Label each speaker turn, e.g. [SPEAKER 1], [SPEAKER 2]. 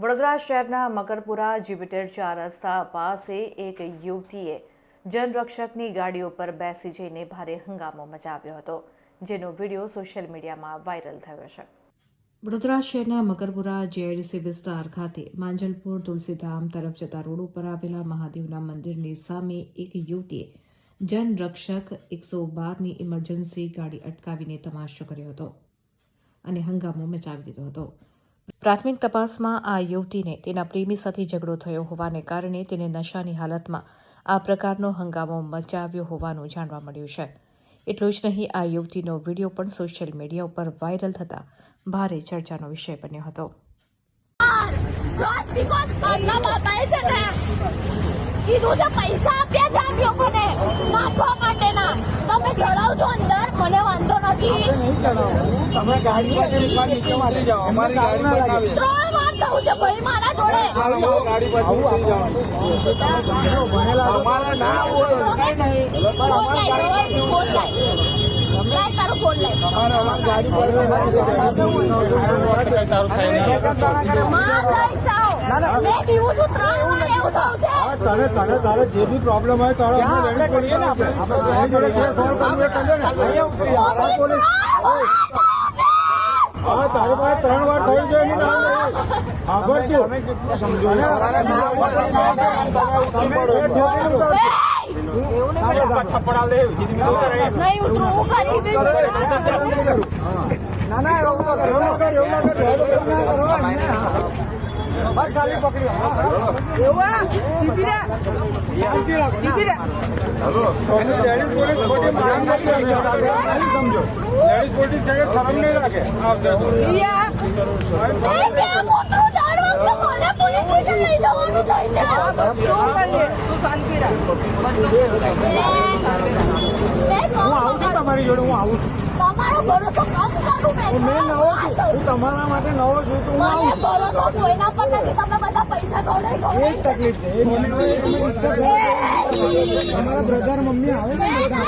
[SPEAKER 1] વડોદરા શહેરના મકરપુરા જ્યુપિટર 4 રસ્તા પાસે એક યુવતીએ જનરક્ષકની ગાડીઓ પર બેસી જઈને ભારે હંગામો મચાવ્યો હતો, જેનો વિડીયો સોશિયલ મીડિયામાં વાયરલ થયો છે। વડોદરા શહેરના મકરપુરા જેઆઈડીસી વિસ્તાર ખાતે માંજલપુર તુલસીધામ તરફ જતા રોડ ઉપર આવેલા મહાદેવના મંદિરની સામે એક યુવતીએ જનરક્ષક 112ની ઇમરજન્સી ગાડી અટકાવીને તમાશો કર્યો હતો અને હંગામો મચાવી દીધો હતો। પ્રાથમિક તપાસમાં આ યુવતીને તેના પ્રેમી સાથે ઝઘડો થયો હોવાને કારણે તેને નશાની હાલતમાં આ પ્રકારનો હંગામો મચાવ્યો હોવાનું જાણવા મળ્યું છે। એટલું જ નહીં, આ યુવતીનો વિડીયો પણ સોશિયલ મીડિયા ઉપર વાયરલ થતા ભારે ચર્ચાનો વિષય બન્યો હતો।
[SPEAKER 2] પૈસા આપ્યા છે આપ લોકોને નાખવા માટેના, તમે ચડાવજો અંદર, મને વાંધો નથી।
[SPEAKER 3] તમે ગાડી પર નીચે મારી જાઓ, અમારી ગાડી પર આવી જાઓ।
[SPEAKER 2] 3 વાર કહું છે ભાઈ મારા જોડે,
[SPEAKER 3] ગાડી પર નીચે જાઓ। અમારા ના બોલો કઈ નહીં, પણ અમારી ગાડી પર
[SPEAKER 2] તારો ફોન લઈ
[SPEAKER 3] અમારી ગાડી પર
[SPEAKER 2] મેં પીવું છું 3 વાર એવું થયું છે।
[SPEAKER 3] તારે જે બી પ્રોબ્લેમ હોય તો આપણે કરીએ ને, આપણે જોડે સોલ્વ કરવું કરીએ ને। હવે તારે પાસે 3 વાર થયું છે આગળ શું સમજો
[SPEAKER 2] નહીં ઉતરું હું કરી
[SPEAKER 3] ના એવું બસ ખાલી પકડી સમજો પોલીસ શરમ નહીં રાખે। હું આવું છું તમારી જોડે, હું આવું છું।
[SPEAKER 2] તમારો ભરોસો કમ કરું
[SPEAKER 3] મેં નવો છું, હું તમારા માટે નવો છું તો હું આવું છું।
[SPEAKER 2] ભરોસો કોઈના પર નથી, તમે બધા પૈસા
[SPEAKER 3] એ જ તકલીફ છે, તમારા બ્રધર મમ્મી આવે ને બધા